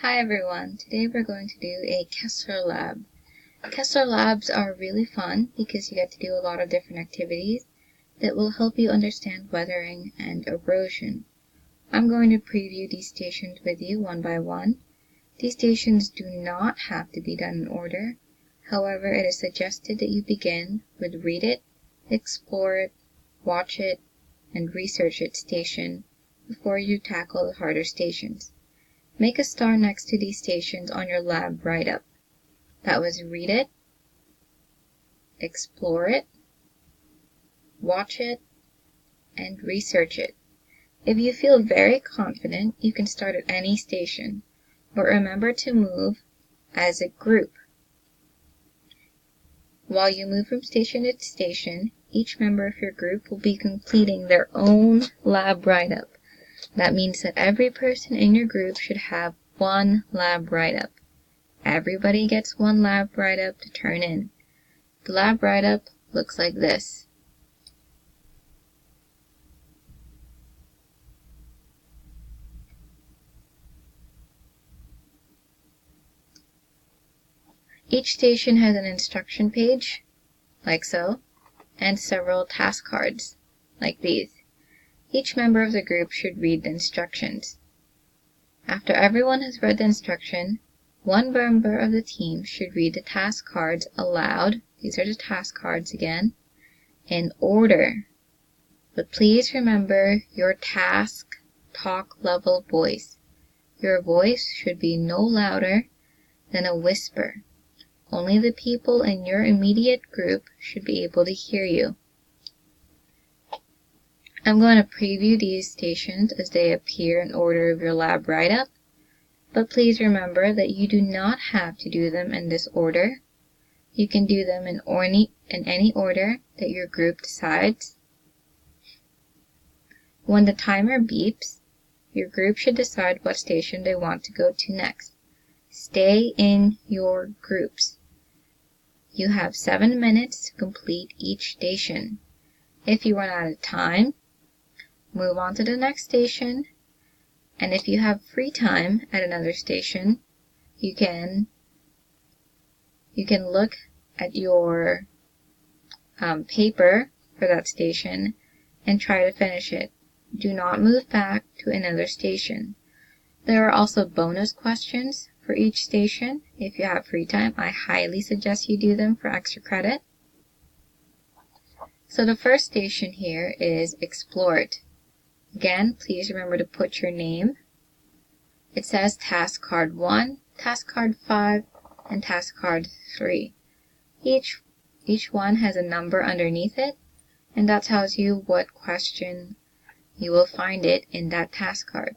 Hi everyone, today we're going to do a kesler lab. Kesler labs are really fun because you get to do a lot of different activities that will help you understand weathering and erosion. I'm going to preview these stations with you one by one. These stations do not have to be done in order. However, it is suggested that you begin with read it, explore it, watch it, and research it station before you tackle the harder stations. Make a star next to these stations on your lab write-up. That was read it, explore it, watch it, and research it. If you feel very confident, you can start at any station, but remember to move as a group. While you move from station to station, each member of your group will be completing their own lab write-up. That means that every person in your group should have one lab write-up. Everybody gets one lab write-up to turn in. The lab write-up looks like this. Each station has an instruction page, like so, and several task cards, like these. Each member of the group should read the instructions. After everyone has read the instruction, one member of the team should read the task cards aloud. These are the task cards again, in order. But please remember your task talk level voice. Your voice should be no louder than a whisper. Only the people in your immediate group should be able to hear you. I'm going to preview these stations as they appear in order of your lab write-up, but please remember that you do not have to do them in this order. You can do them in any order that your group decides. When the timer beeps, your group should decide what station they want to go to next. Stay in your groups. You have 7 minutes to complete each station. If you run out of time, move on to the next station, and if you have free time at another station, you can look at your paper for that station and try to finish it. Do not move back to another station. There are also bonus questions for each station. If you have free time, I highly suggest you do them for extra credit. So the first station here is explore it. Again, please remember to put your name. It says task card 1, task card 5, and task card 3. Each one has a number underneath it, and that tells you what question you will find it in that task card.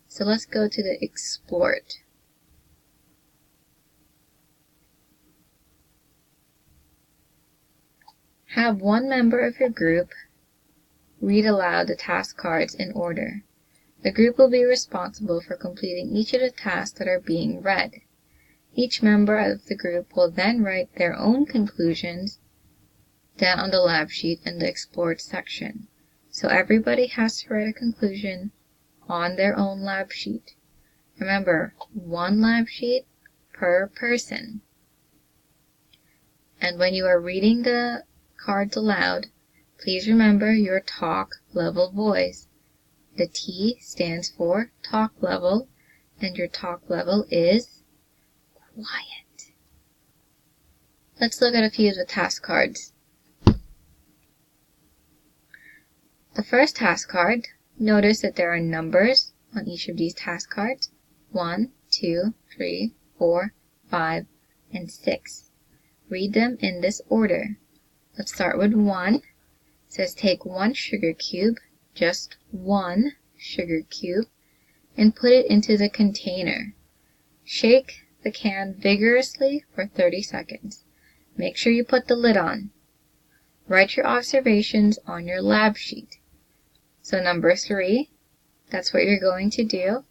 So let's go to the explore it. Have one member of your group read aloud the task cards in order. The group will be responsible for completing each of the tasks that are being read. Each member of the group will then write their own conclusions down on the lab sheet in the explored section. So everybody has to write a conclusion on their own lab sheet. Remember, one lab sheet per person. And when you are reading the cards aloud, please remember your talk level voice. The T stands for talk level, and your talk level is quiet. Let's look at a few of the task cards. The first task card, notice that there are numbers on each of these task cards. 1, 2, 3, 4, 5, and 6. Read them in this order. Let's start with 1. It says take 1 sugar cube, just 1 sugar cube, and put it into the container. Shake the can vigorously for 30 seconds. Make sure you put the lid on. Write your observations on your lab sheet. So number 3, that's what you're going to do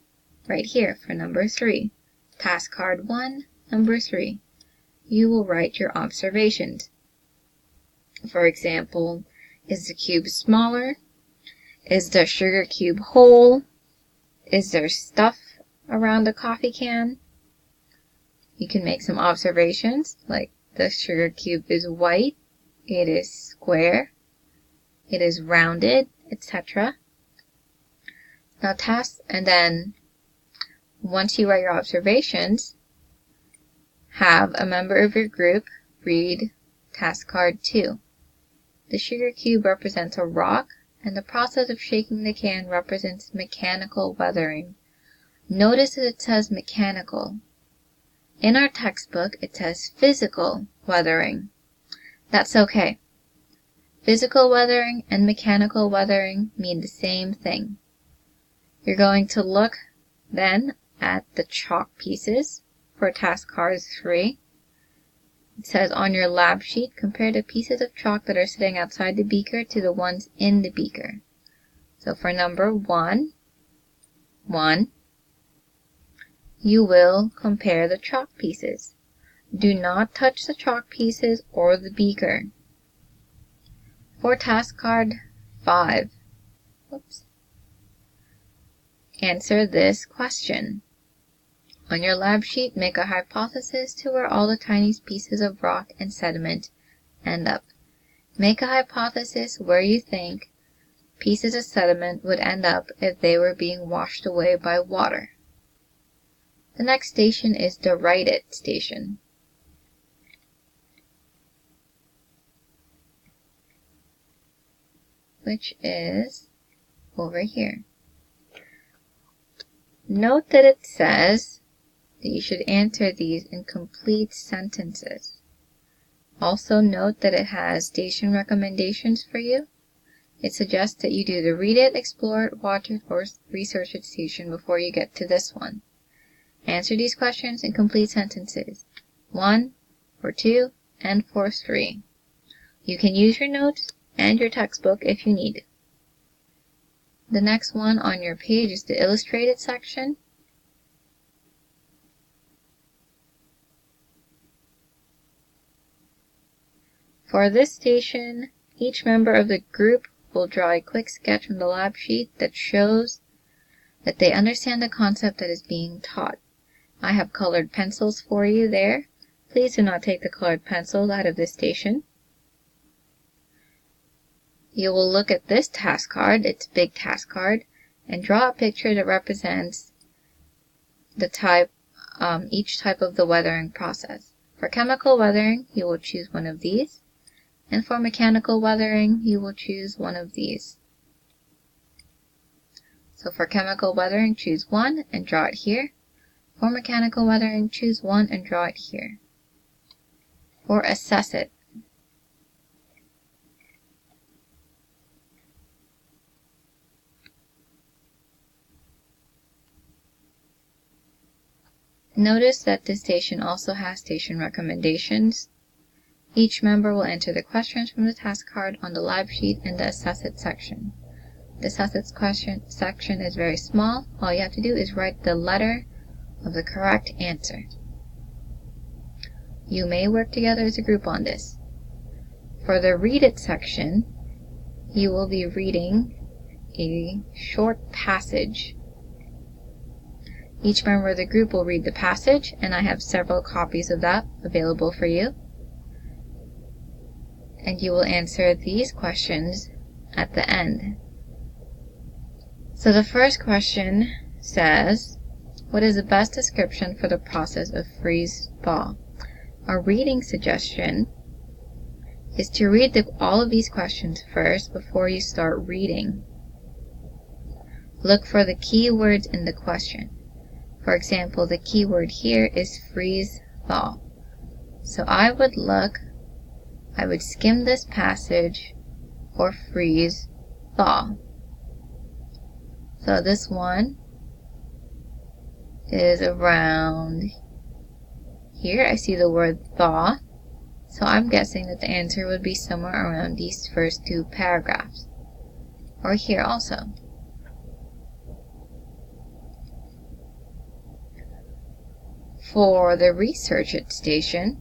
right here for number 3. Task card 1, number 3. You will write your observations. For example, is the cube smaller? Is the sugar cube whole? Is there stuff around the coffee can. You can make some observations, like the sugar cube is white, it is square, it is rounded, etc. Now and then once you write your observations, have a member of your group read task card 2. The sugar cube represents a rock, and the process of shaking the can represents mechanical weathering. Notice that it says mechanical. In our textbook, it says physical weathering. That's okay. Physical weathering and mechanical weathering mean the same thing. You're going to look then at the chalk pieces for task card 3. It says on your lab sheet, compare the pieces of chalk that are sitting outside the beaker to the ones in the beaker. So for number 1, you will compare the chalk pieces. Do not touch the chalk pieces or the beaker. For task card 5, answer this question. On your lab sheet, make a hypothesis to where all the tiny pieces of rock and sediment end up. Make a hypothesis where you think pieces of sediment would end up if they were being washed away by water. The next station is the write it station. Which is over here. Note that it says that you should answer these in complete sentences. Also note that it has station recommendations for you. It suggests that you do the read it, explore it, watch it, or research it station before you get to this one. Answer these questions in complete sentences. 1, for 2, and for 3. You can use your notes and your textbook if you need. The next one on your page is the illustrated section. For this station, each member of the group will draw a quick sketch from the lab sheet that shows that they understand the concept that is being taught. I have colored pencils for you there. Please do not take the colored pencils out of this station. You will look at this task card, it's a big task card, and draw a picture that represents the each type of the weathering process. For chemical weathering, you will choose one of these, and for mechanical weathering, you will choose one of these. So for chemical weathering, choose one and draw it here. For mechanical weathering, choose one and draw it here. For assess it, notice that this station also has station recommendations. Each member will enter the questions from the task card on the lab sheet in the Assess It section. The Assess It section is very small. All you have to do is write the letter of the correct answer. You may work together as a group on this. For the Read It section, you will be reading a short passage. Each member of the group will read the passage, and I have several copies of that available for you. And you will answer these questions at the end. So the first question says, what is the best description for the process of freeze-thaw? A reading suggestion is to read all of these questions first before you start reading. Look for the key words in the question. For example, the key word here is freeze-thaw. So I would skim this passage for freeze-thaw. So this one is around here. I see the word thaw. So I'm guessing that the answer would be somewhere around these first two paragraphs. Or here also. For the Research It station,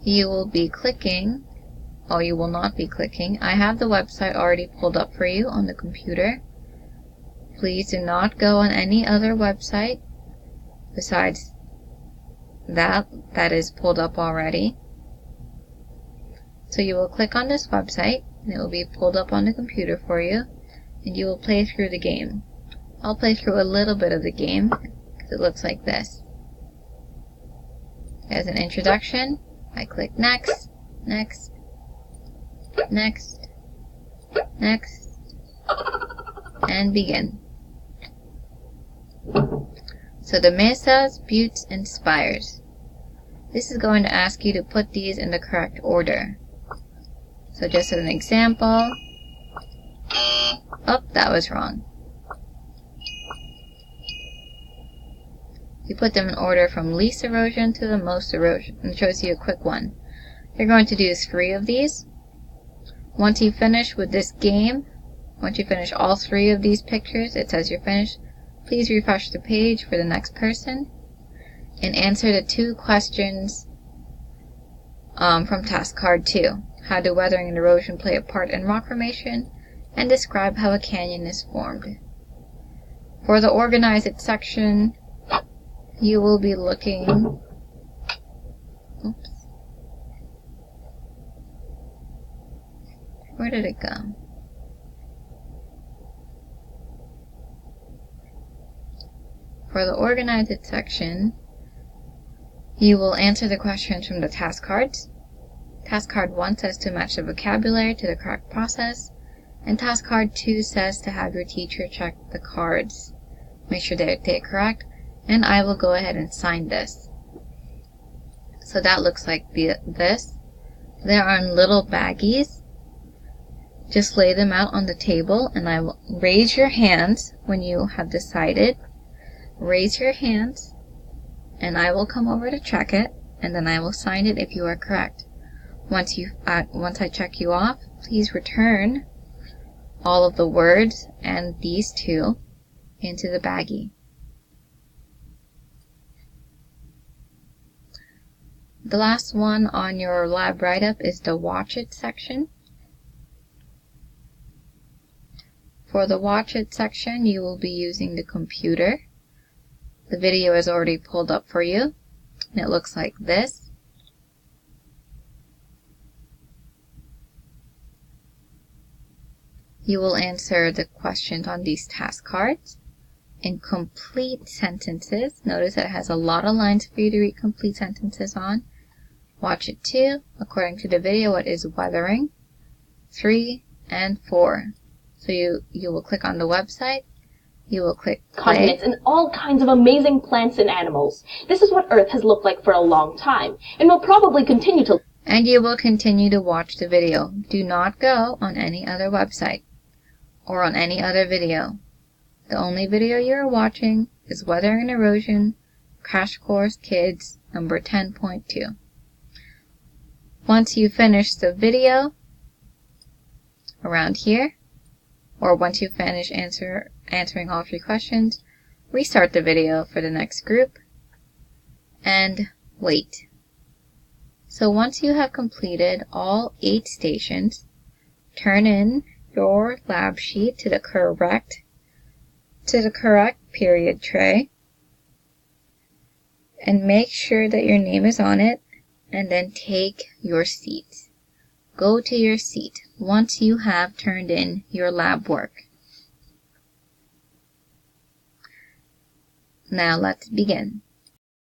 you will be clicking, or you will not be clicking. I have the website already pulled up for you on the computer. Please do not go on any other website besides that is pulled up already. So you will click on this website, and it will be pulled up on the computer for you, and you will play through the game. I'll play through a little bit of the game, because it looks like this. As an introduction, I click next, next, next, next, and begin. So the mesas, buttes, and spires. This is going to ask you to put these in the correct order. So just as an example, oh, that was wrong. You put them in order from least erosion to the most erosion, and it shows you a quick one. You're going to do 3 of these. Once you finish with this game, once you finish all 3 of these pictures, it says you're finished. Please refresh the page for the next person and answer the 2 questions from task card 2. How do weathering and erosion play a part in rock formation? And describe how a canyon is formed. For the organize it section, you will be looking, oops, where did it go? For the organize it section, you will answer the questions from the task cards. Task card 1 says to match the vocabulary to the correct process, and task card 2 says to have your teacher check the cards. Make sure they're correct, and I will go ahead and sign this. So that looks like this. They are in little baggies. Just lay them out on the table, and I will raise your hands when you have decided. Raise your hands, and I will come over to check it, and then I will sign it if you are correct. Once I check you off, please return all of the words and these 2 into the baggie. The last one on your lab write-up is the watch it section. For the watch it section, you will be using the computer. The video is already pulled up for you, and it looks like this. You will answer the questions on these task cards in complete sentences. Notice that it has a lot of lines for you to read complete sentences on. Watch it 2. According to the video, what is weathering? 3 and 4. So you will click on the website. You will click play. Continents and all kinds of amazing plants and animals. This is what Earth has looked like for a long time, and will probably continue to. And you will continue to watch the video. Do not go on any other website or on any other video. The only video you are watching is Weathering and Erosion, Crash Course Kids, number 10.2. Once you finish the video, around here, or once you finish answering all 3 questions, restart the video for the next group, and wait. So once you have completed all 8 stations, turn in your lab sheet to the correct period tray, and make sure that your name is on it, and then take your seat. Go to your seat once you have turned in your lab work. Now let's begin.